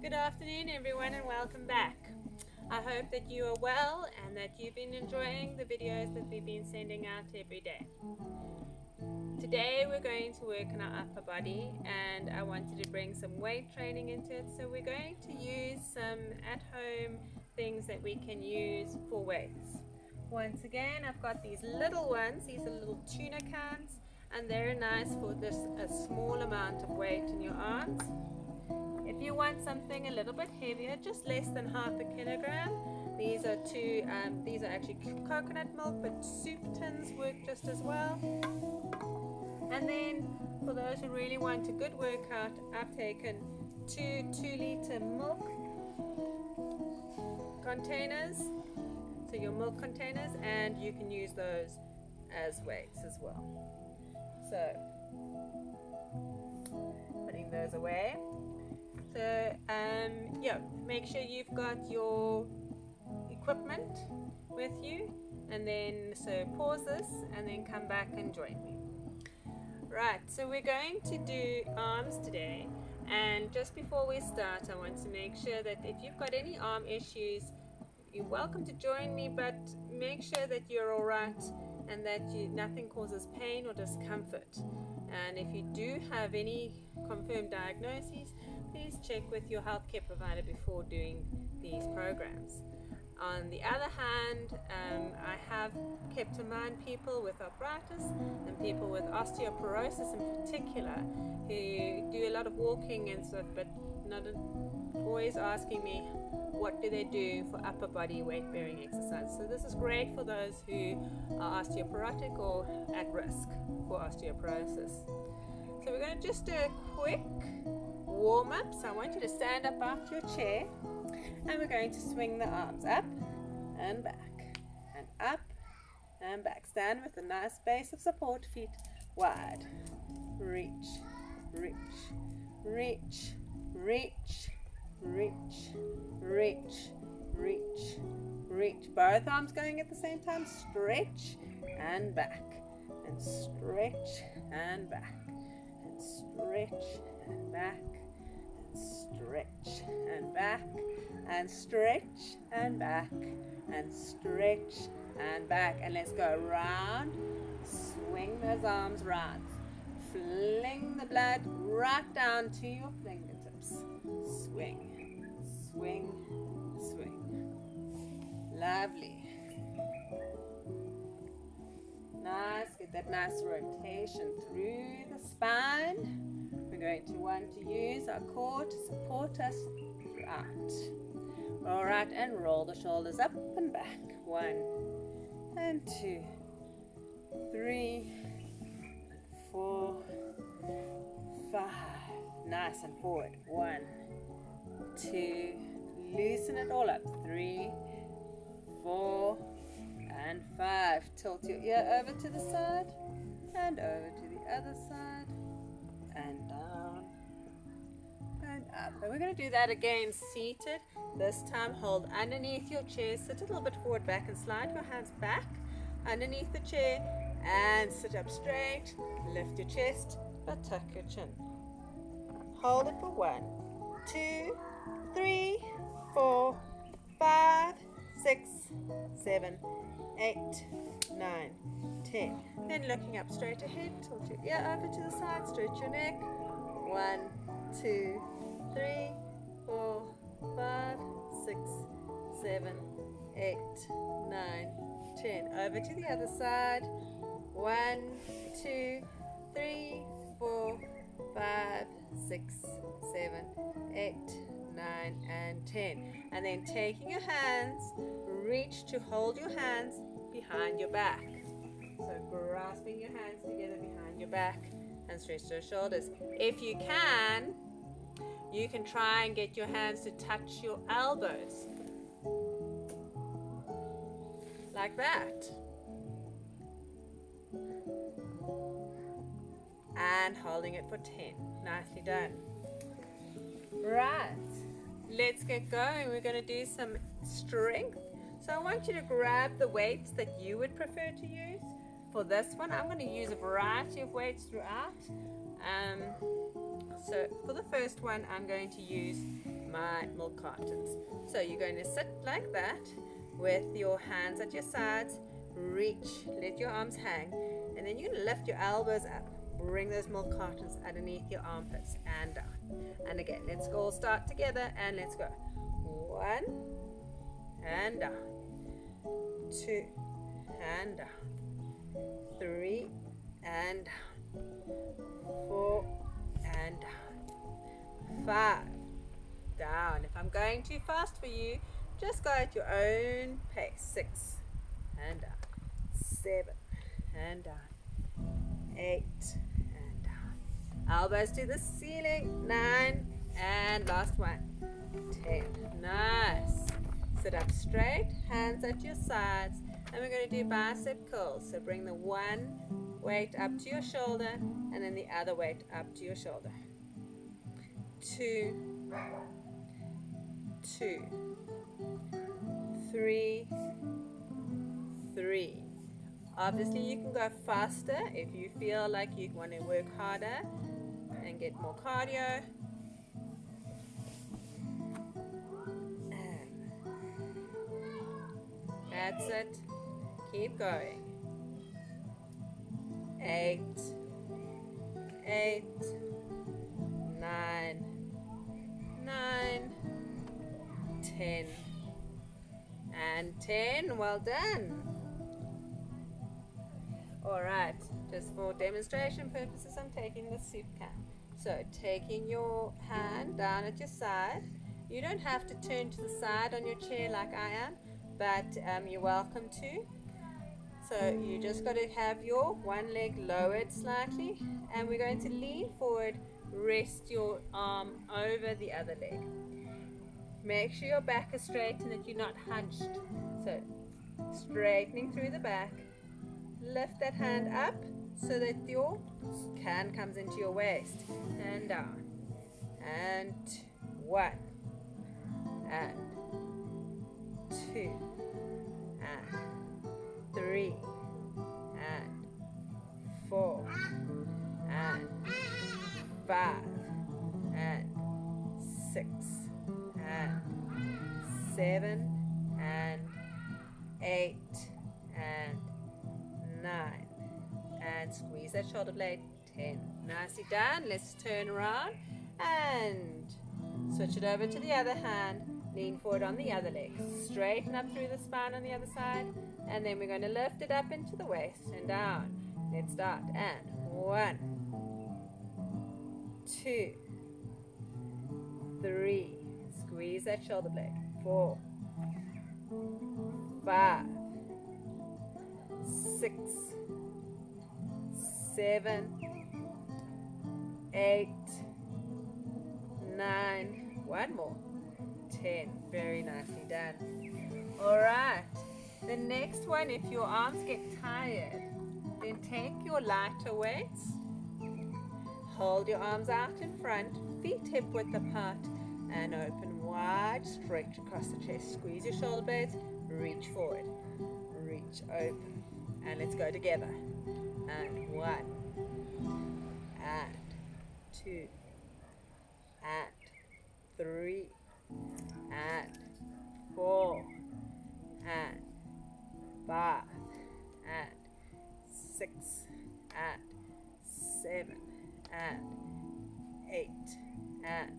Good afternoon everyone and welcome back. I hope that you are well and that you've been enjoying the videos that we've been sending out every day. Today we're going to work on our upper body and I wanted to bring some weight training into it. So we're going to use some at-home things that we can use for weights. Once again, I've got these little ones. These are little tuna cans and they're nice for just a small amount of weight in your arms. If you want something a little bit heavier, just less than half a kilogram, these are actually coconut milk, but soup tins work just as well. And then for those who really want a good workout, I've taken two 2-liter milk containers, so your milk containers, and you can use those as weights as well. So putting those away. So make sure you've got your equipment with you, and then pause this and then come back and join me. Right, so we're going to do arms today, and just before we start I want to make sure that if you've got any arm issues, you're welcome to join me, but make sure that you're all right and that nothing causes pain or discomfort. And if you do have any confirmed diagnoses, please check with your healthcare provider before doing these programs. On the other hand, I have kept in mind people with arthritis and people with osteoporosis in particular, who do a lot of walking and stuff, but not always asking me what do they do for upper body weight bearing exercise. So this is great for those who are osteoporotic or at risk for osteoporosis. So we're going to just do a quick warm up. So I want you to stand up out your chair and we're going to swing the arms up and back and up and back. Stand with a nice base of support, feet wide. Reach, reach, reach, reach, reach, reach, reach, reach. Both arms going at the same time. Stretch and back and stretch and back and stretch and back and stretch and back and stretch and back and stretch and back. And let's go round. Swing those arms round. Fling the blood right down to your fingertips. Swing, swing, swing. Lovely. Nice. Get that nice rotation through the spine. We're going to want to use our core to support us throughout. All right, and roll the shoulders up and back. 1 and 2, 3, 4, 5. Nice and forward. 1, 2. Loosen it all up. 3, 4, and 5. Tilt your ear over to the side and over to the other side and down and up. And we're going to do that again seated. This time hold underneath your chair. Sit a little bit forward, back, and slide your hands back underneath the chair and sit up straight. Lift your chest but tuck your chin. Hold it for 1, 2, 3, 4, 5, 6, 7, 8, 9, 10. Then looking up straight ahead, tilt your ear over to the side, stretch your neck. 1, 2, 3, 4, 5, 6, 7, 8, 9, 10. Over to the other side. 1, 2, 3, 4, 5, 6, 7, 8, 9, and 10. And then taking your hands, reach to hold your hands behind your back. So grasping your hands together behind your back and stretch those shoulders. If you can try and get your hands to touch your elbows. Like that. And holding it for 10. Nicely done. Right. Let's get going. We're going to do some strength. So I want you to grab the weights that you would prefer to use. For this one, I'm going to use a variety of weights throughout. So for the first one, I'm going to use my milk cartons. So you're going to sit like that with your hands at your sides, reach, let your arms hang, and then you're going to lift your elbows up, bring those milk cartons underneath your armpits and down. And again, let's all start together and let's go. 1 and down, 2 and down, 3 and down, 4 and down, 5 down. If I'm going too fast for you, just go at your own pace. 6 and down, 7 and down, 8 and down. Elbows to the ceiling. 9 and last one. 10. Nice. Sit up straight, hands at your sides, and we're going to do bicep curls. So bring the one weight up to your shoulder and then the other weight up to your shoulder. 2, 2, 3, 3. Obviously you can go faster if you feel like you want to work harder and get more cardio. And that's it. Keep going. 8, 8, 9, 9, 10, and 10. Well done. Alright, just for demonstration purposes, I'm taking the soup can. So taking your hand down at your side. You don't have to turn to the side on your chair like I am, but you're welcome to. So you just got to have your one leg lowered slightly, and we're going to lean forward, rest your arm over the other leg. Make sure your back is straight and that you're not hunched. So straightening through the back, lift that hand up so that your can comes into your waist, and down, and 1, and 2, and 3, and 4, and 5, and 6, and 7, and 8, and 9, and squeeze that shoulder blade. 10. Nicely done. Let's turn around and switch it over to the other hand. Lean forward on the other leg. Straighten up through the spine on the other side, and then we're going to lift it up into the waist and down. Let's start. And 1, 2, 3. Squeeze that shoulder blade. 4, 5, 6, 7, 8, 9. One more. 10. Very nicely done. All right. The next one, if your arms get tired, then take your lighter weights. Hold your arms out in front, feet hip width apart, and open wide, stretch across the chest. Squeeze your shoulder blades, reach forward, reach open. And let's go together. And 1, and 2, and 3, and 4, and 5, and 6, and 7, and 8, and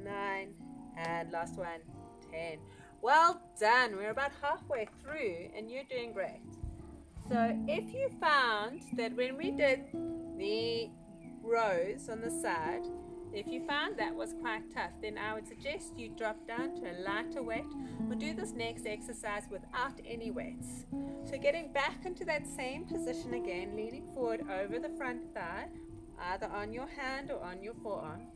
9, and last one, 10. Well done. We're about halfway through and you're doing great. So if you found that when we did the rows on the side, if you found that was quite tough, then I would suggest you drop down to a lighter weight or do this next exercise without any weights. So getting back into that same position again, leaning forward over the front thigh, either on your hand or on your forearm,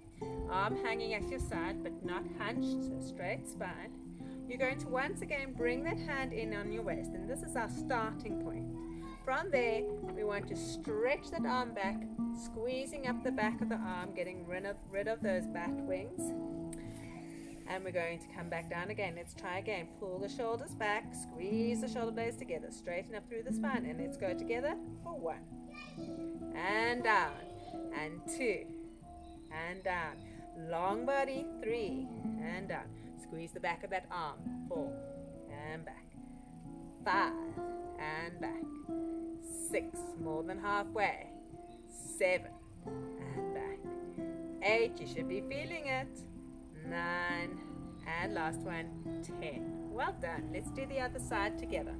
arm hanging at your side but not hunched, so straight spine. You're going to once again bring that hand in on your waist, and this is our starting point. From there, we want to stretch that arm back, squeezing up the back of the arm, getting rid of those bat wings. And we're going to come back down again. Let's try again. Pull the shoulders back, squeeze the shoulder blades together, straighten up through the spine, and let's go together for 1. And down, and 2, and down. Long body, 3, and down. Squeeze the back of that arm, 4, and back. 5, and back. 6, more than halfway. 7, and back. 8, you should be feeling it. 9, and last one, 10. Well done. Let's do the other side together.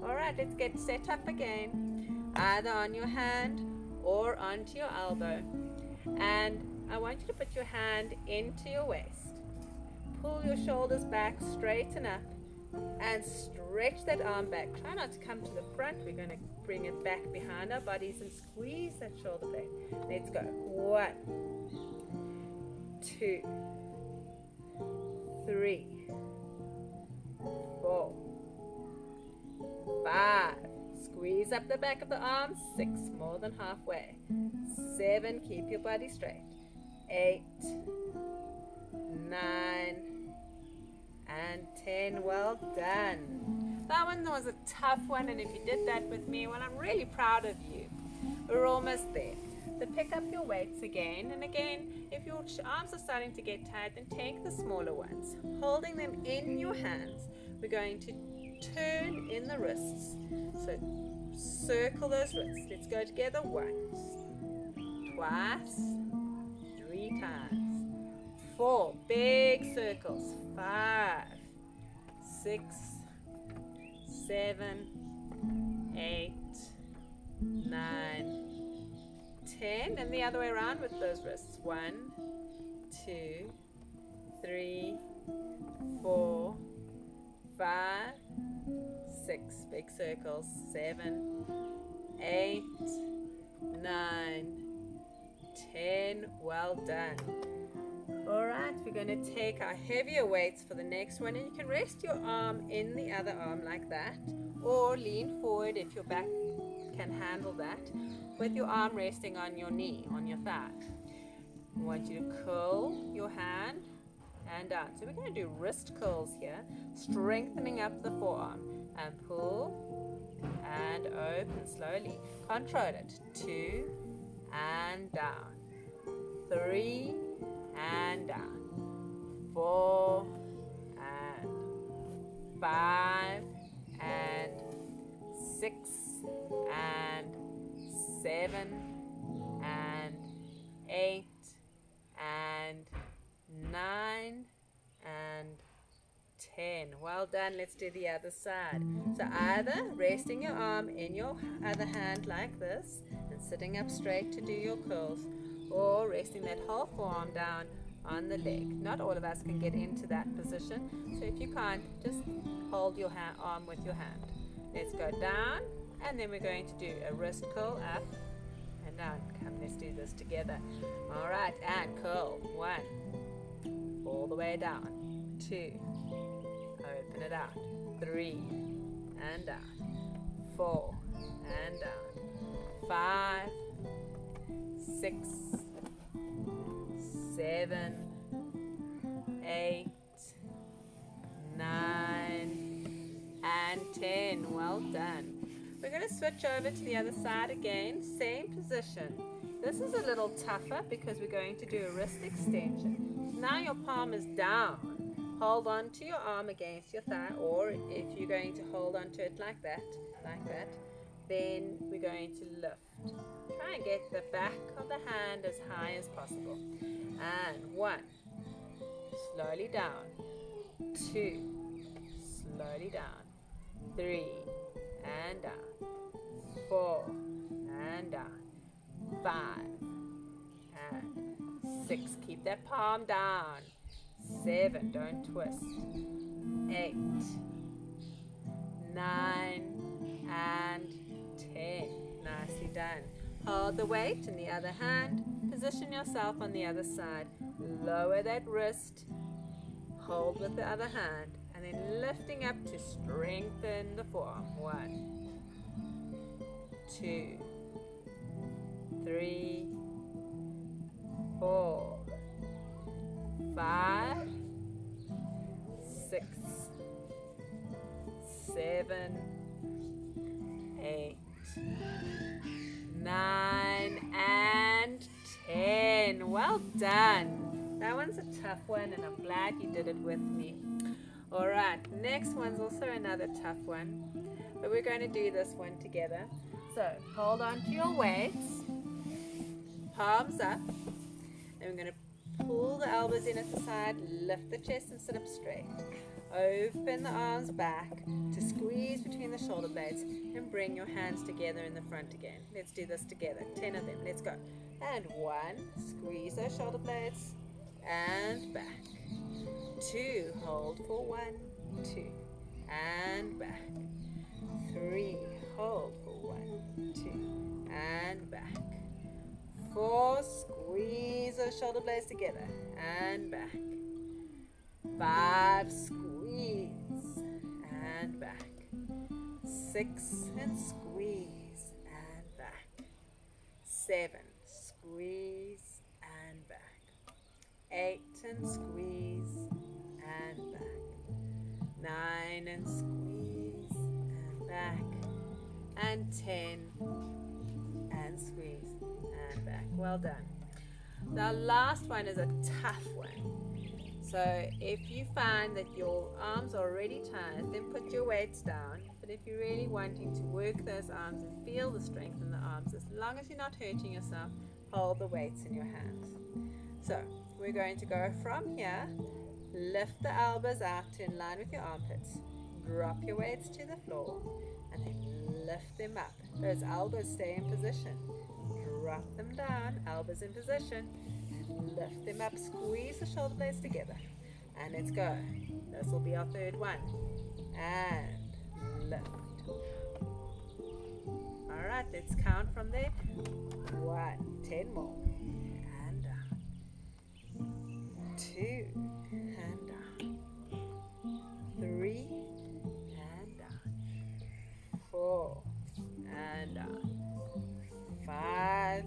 All right, let's get set up again, either on your hand or onto your elbow. And I want you to put your hand into your waist. Pull your shoulders back, straighten up, and stretch that arm back. Try not to come to the front. We're going to bring it back behind our bodies and squeeze that shoulder blade. Let's go. 1, 2, 3, 4, 5. Squeeze up the back of the arm. 6, more than halfway. 7, keep your body straight. 8, 9, and 10. Well done. That one was a tough one, and if you did that with me, well, I'm really proud of you. We're almost there. So pick up your weights again, and again, if your arms are starting to get tired, then take the smaller ones. Holding them in your hands, we're going to turn in the wrists. So circle those wrists. Let's go together. 1, twice, 3 times, 4, big circles, 5, 6, 7, 8, 9, 10, and the other way around with those wrists. 1, 2, 3, 4, 5, 6, big circles, 7, 8, 9, 10. Well done. All right, we're going to take our heavier weights for the next one, and you can rest your arm in the other arm like that, or lean forward if your back can handle that, with your arm resting on your knee, on your thigh. I want you to curl your hand and down. So we're going to do wrist curls here, strengthening up the forearm, and pull and open slowly. Control it. 2 and down. 3 and down. 4 and 5 and 6 and 7 and 8 and 9 and 10. Well done. Let's do the other side. So either resting your arm in your other hand like this and sitting up straight to do your curls, or resting that whole forearm down on the leg. Not all of us can get into that position, so if you can't, just hold your arm with your hand. Let's go down, and then we're going to do a wrist curl up and down. Come, let's do this together. All right, and curl. 1, all the way down. 2, open it out. 3 and down. 4 and down. 5, 6, 7, 8, 9, and 10. Well done. We're going to switch over to the other side again. Same position. This is a little tougher because we're going to do a wrist extension. Now your palm is down. Hold on to your arm against your thigh, or if you're going to hold on to it like that, then we're going to lift. Try and get the back of the hand as high as possible. And 1, slowly down. 2, slowly down. 3, and down. 4, and down. 5, and 6. Keep that palm down. 7, don't twist. 8, 9, and 10. Nicely done. Hold the weight in the other hand. Position yourself on the other side. Lower that wrist. Hold with the other hand. And then lifting up to strengthen the forearm. 1, 2, 3, 4, 5, 6, 7, 8, 9, and 10. Well done. That one's a tough one, and I'm glad you did it with me. All right, next one's also another tough one, but we're going to do this one together. So hold on to your weights, palms up, and we're going to pull the elbows in at the side, lift the chest and sit up straight. Open the arms back to squeeze between the shoulder blades and bring your hands together in the front again. Let's do this together, 10 of them, let's go. And 1, squeeze those shoulder blades, and back. 2, hold for 1, 2, and back. 3, hold for 1, 2, and back. 4, squeeze those shoulder blades together, and back. 5, squeeze, and back. 6, and squeeze, and back. 7, squeeze, and back. 8, and squeeze, and back. 9, and squeeze, and back. And 10, and squeeze, and back. Well done. The last one is a tough one. So if you find that your arms are already tired, then put your weights down. But if you're really wanting to work those arms and feel the strength in the arms, as long as you're not hurting yourself, hold the weights in your hands. So we're going to go from here, lift the elbows out to in line with your armpits, drop your weights to the floor, and then lift them up. Those elbows stay in position. Drop them down, elbows in position, lift them up, squeeze the shoulder blades together, and let's go. This will be our third one. And lift. All right, let's count from there. 1, 10 more, and down. 2, and down. 3, and down. 4, and down. 5,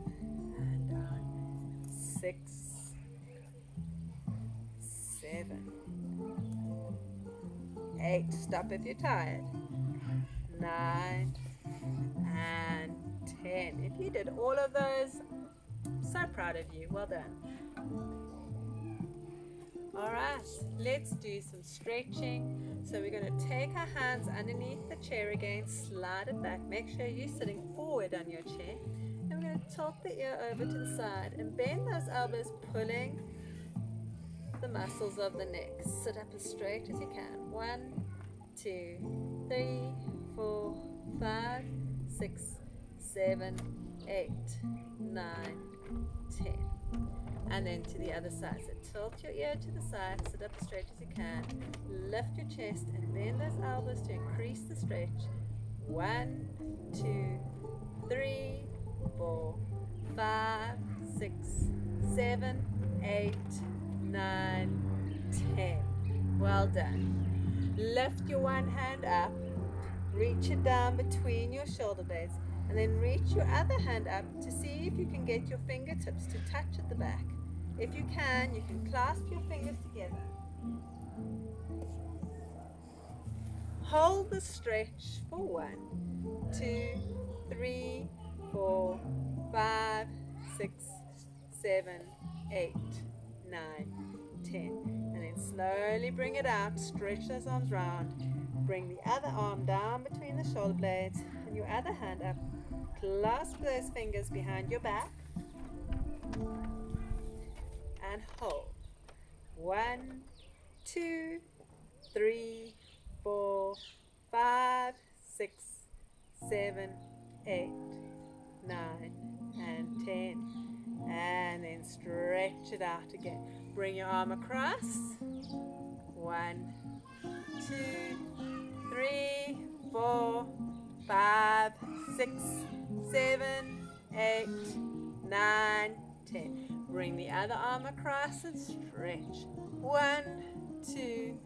and down. 6, 7, 8, stop if you're tired. 9, and 10. If you did all of those, I'm so proud of you. Well done. All right, let's do some stretching. So we're going to take our hands underneath the chair again, slide it back. Make sure you're sitting forward on your chair. And we're going to tilt the ear over to the side and bend those elbows, pulling the muscles of the neck. Sit up as straight as you can. 1, 2, 3, 4, 5, 6, 7, 8, 9, 10. And then to the other side. So tilt your ear to the side, sit up as straight as you can, lift your chest and bend those elbows to increase the stretch. 1, 2, 3, 4, 5, 6, 7, 8, 9, 10. Well done. Lift your one hand up, reach it down between your shoulder blades, and then reach your other hand up to see if you can get your fingertips to touch at the back. If you can clasp your fingers together. Hold the stretch for 1, 2, 3, 4, 5, 6, 7, 8, 9, 10. And then slowly bring it out, stretch those arms round. Bring the other arm down between the shoulder blades and your other hand up. Clasp those fingers behind your back and hold. 1, 2, 3, 4, 5, 6, 7, 8, 9, and 10. And then stretch it out again. Bring your arm across. 1, 2, 3, 4, 5, 6, 7, 8, 9, 10. Bring the other arm across and stretch. 1, 2,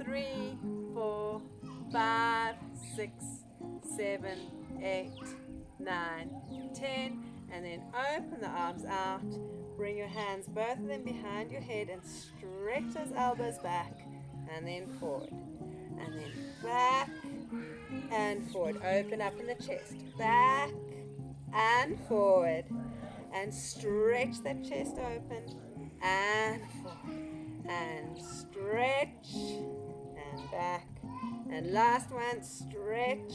3, 4, 5, 6, 7, 8, 9, 10. And then open the arms out. Bring your hands, both of them behind your head, and stretch those elbows back. And then forward. And then back and forward. Open up in the chest. Back and forward. And stretch that chest open and forward. and stretch and back. And last one, stretch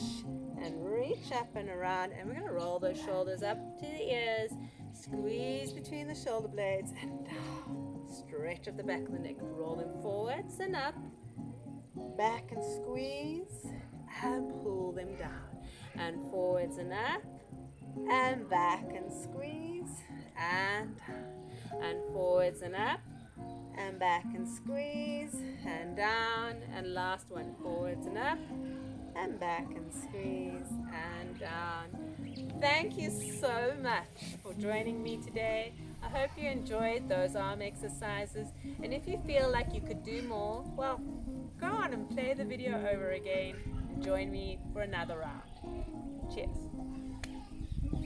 and reach up and around. And we're going to roll those shoulders up to the ears, squeeze between the shoulder blades and down. Stretch up the back of the neck. Roll them forwards and up, back and squeeze, and pull them down. And forwards and up, and back and squeeze, and down. And forwards and up, and back and squeeze, and down. And last one, forwards and up, and back and squeeze, and down. Thank you so much for joining me today. I hope you enjoyed those arm exercises, and if you feel like you could do more, well, go on and play the video over again and join me for another round. Cheers.